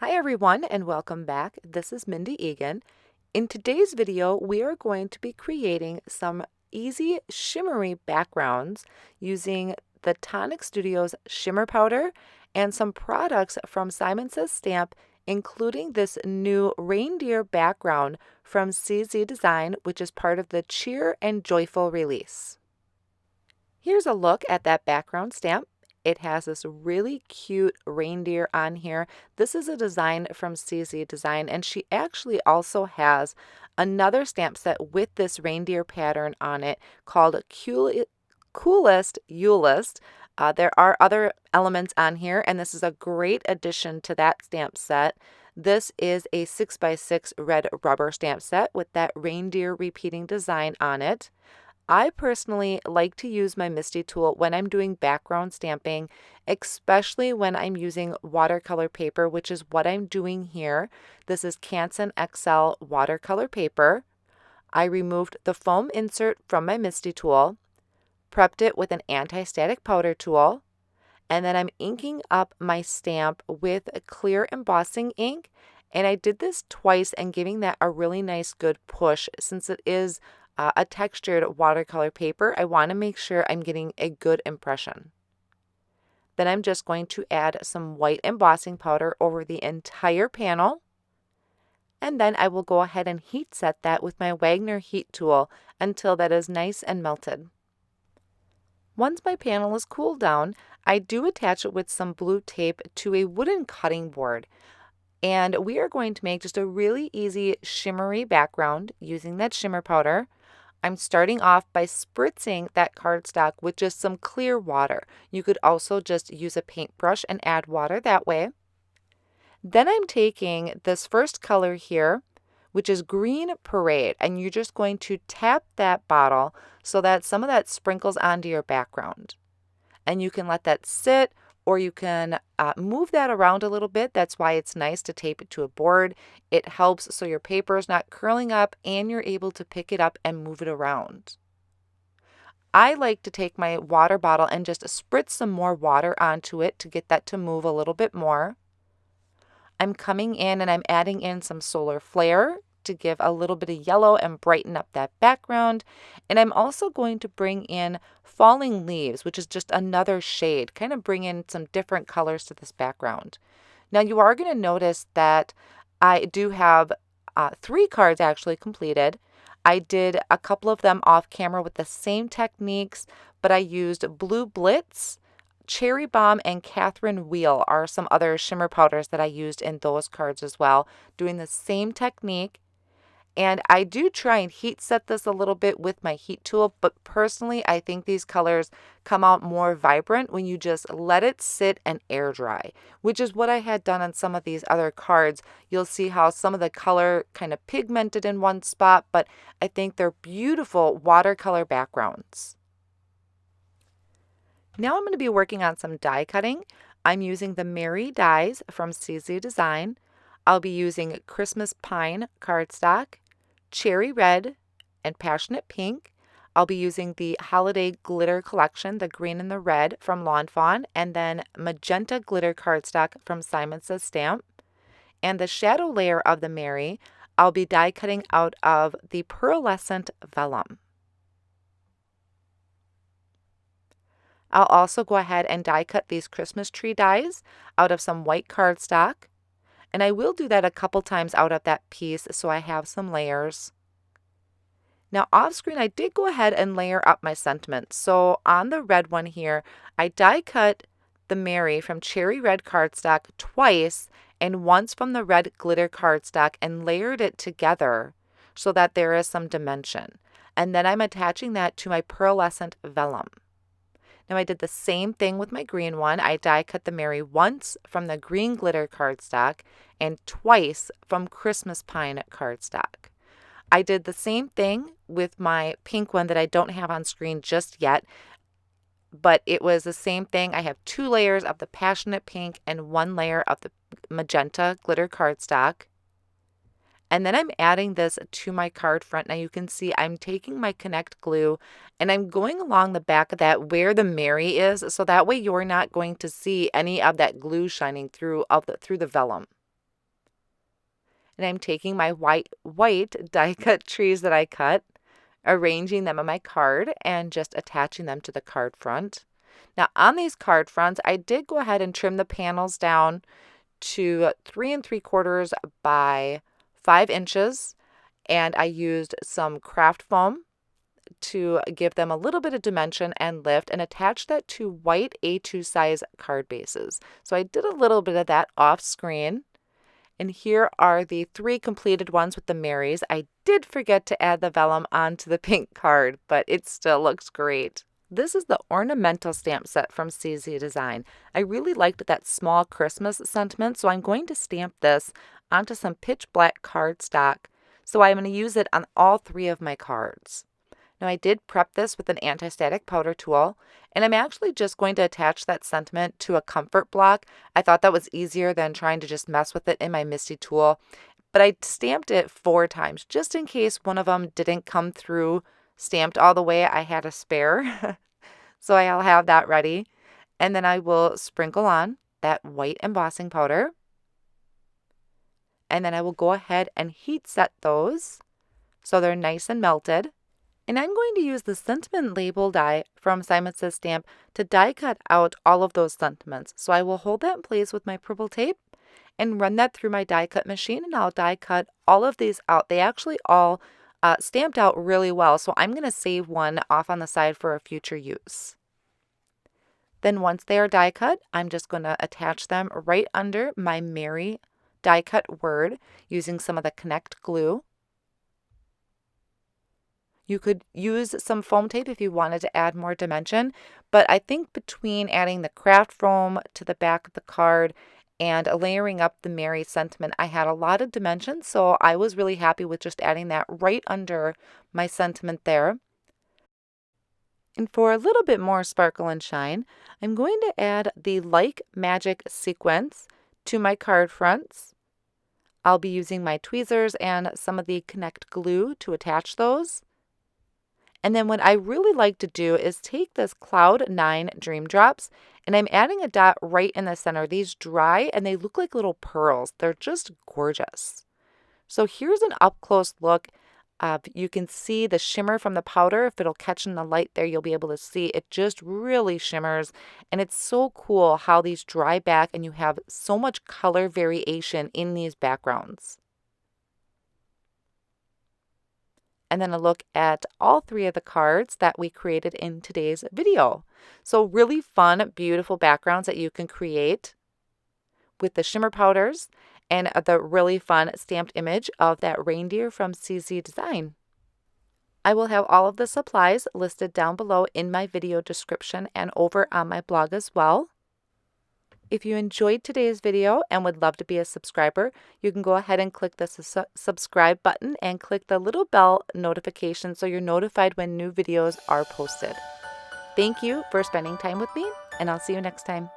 Hi everyone and welcome back. This is Mindy Eggen. In today's video, we are going to be creating some easy shimmery backgrounds using the Tonic Studios shimmer powder and some products from Simon Says Stamp, including this new reindeer background from CZ Design, which is part of the Cheer and Joyful release. Here's a look at that background stamp. It has this really cute reindeer on here. This is a design from CZ Design, and she actually also has another stamp set with this reindeer pattern on it called Coolest Yulist. There are other elements on here, and this is a great addition to that stamp set. This is a 6x6 red rubber stamp set with that reindeer repeating design on it. I personally like to use my Misty tool when I'm doing background stamping, especially when I'm using watercolor paper, which is what I'm doing here. This is Canson XL watercolor paper. I removed the foam insert from my Misty tool, prepped it with an anti-static powder tool, and then I'm inking up my stamp with a clear embossing ink. And I did this twice and giving that a really nice good push since it is a textured watercolor paper. I want to make sure I'm getting a good impression. Then I'm just going to add some white embossing powder over the entire panel. And then I will go ahead and heat set that with my Wagner heat tool until that is nice and melted. Once my panel is cooled down, I do attach it with some blue tape to a wooden cutting board. And we are going to make just a really easy shimmery background using that shimmer powder. I'm starting off by spritzing that cardstock with just some clear water. You could also just use a paintbrush and add water that way. Then I'm taking this first color here, which is Green Parade, and you're just going to tap that bottle so that some of that sprinkles onto your background. And you can let that sit, or you can move that around a little bit. That's why it's nice to tape it to a board. It helps so your paper is not curling up and you're able to pick it up and move it around. I like to take my water bottle and just spritz some more water onto it to get that to move a little bit more. I'm coming in and I'm adding in some solar flare to give a little bit of yellow and brighten up that background. And I'm also going to bring in Falling Leaves, which is just another shade, kind of bring in some different colors to this background. Now you are going to notice that I do have 3 cards actually completed. I did a couple of them off camera with the same techniques, but I used Blue BLITZ, Cherry Bomb, and Catherine Wheel are some other shimmer powders that I used in those cards as well, doing the same technique. And I do try and heat set this a little bit with my heat tool, but personally I think these colors come out more vibrant when you just let it sit and air dry, which is what I had done on some of these other cards. You'll see how some of the color kind of pigmented in one spot, but I think they're beautiful watercolor backgrounds. Now I'm going to be working on some die cutting. I'm using the Merry dies from CZ Design. I'll be using Christmas Pine cardstock, Cherry Red, and Passionate Pink. I'll be using the Holiday Glitter Collection, the green and the red from Lawn Fawn, and then Magenta Glitter cardstock from Simon Says Stamp. And the shadow layer of the Merry, I'll be die cutting out of the Pearlescent Vellum. I'll also go ahead and die cut these Christmas tree dies out of some white cardstock. And I will do that a couple times out of that piece so I have some layers. Now off screen I did go ahead and layer up my sentiments. So on the red one here, I die cut the Merry from Cherry Red cardstock twice and once from the red glitter cardstock and layered it together so that there is some dimension. And then I'm attaching that to my Pearlescent Vellum. Now I did the same thing with my green one. I die cut the Merry once from the green glitter cardstock and twice from Christmas Pine cardstock. I did the same thing with my pink one that I don't have on screen just yet, but it was the same thing. I have 2 layers of the Passionate Pink and 1 layer of the Magenta glitter cardstock. And then I'm adding this to my card front. Now you can see I'm taking my Connect glue and I'm going along the back of that where the Merry is, so that way you're not going to see any of that glue shining through the vellum. And I'm taking my white die cut trees that I cut, arranging them on my card, and just attaching them to the card front. Now on these card fronts, I did go ahead and trim the panels down to 3 3/4 by 5 inches, and I used some craft foam to give them a little bit of dimension and lift, and attach that to white A2 size card bases. So I did a little bit of that off screen. And here are the 3 completed ones with the Marys. I did forget to add the vellum onto the pink card, but it still looks great. This is the ornamental stamp set from CZ Design. I really liked that small Christmas sentiment, so I'm going to stamp this onto some pitch black cardstock. So I'm going to use it on all 3 of my cards. Now I did prep this with an anti-static powder tool, and I'm actually just going to attach that sentiment to a comfort block. I thought that was easier than trying to just mess with it in my MISTI tool, but I stamped it 4 times just in case one of them didn't come through stamped all the way. I had a spare, so I'll have that ready. And then I will sprinkle on that white embossing powder, and then I will go ahead and heat set those so they're nice and melted. And I'm going to use the sentiment label die from Simon Says Stamp to die cut out all of those sentiments. So I will hold that in place with my purple tape and run that through my die cut machine, and I'll die cut all of these out. They actually all stamped out really well, so I'm going to save one off on the side for a future use. Then once they are die cut, I'm just going to attach them right under my Mary die cut word using some of the Connect glue. You could use some foam tape if you wanted to add more dimension, but I think between adding the craft foam to the back of the card and layering up the Mary sentiment, I had a lot of dimension, so I was really happy with just adding that right under my sentiment there. And for a little bit more sparkle and shine, I'm going to add the Like Magic sequence to my card fronts. I'll be using my tweezers and some of the Connect glue to attach those. And then what I really like to do is take this Cloud 9 Dream Drops, and I'm adding a dot right in the center. These dry and they look like little pearls. They're just gorgeous. So here's an up-close look. You can see the shimmer from the powder. If it'll catch in the light there, you'll be able to see it just really shimmers. And it's so cool how these dry back and you have so much color variation in these backgrounds. And then a look at all 3 of the cards that we created in today's video. So really fun, beautiful backgrounds that you can create with the shimmer powders and the really fun stamped image of that reindeer from CZ Design. I will have all of the supplies listed down below in my video description and over on my blog as well. If you enjoyed today's video and would love to be a subscriber, you can go ahead and click the subscribe button and click the little bell notification so you're notified when new videos are posted. Thank you for spending time with me, and I'll see you next time.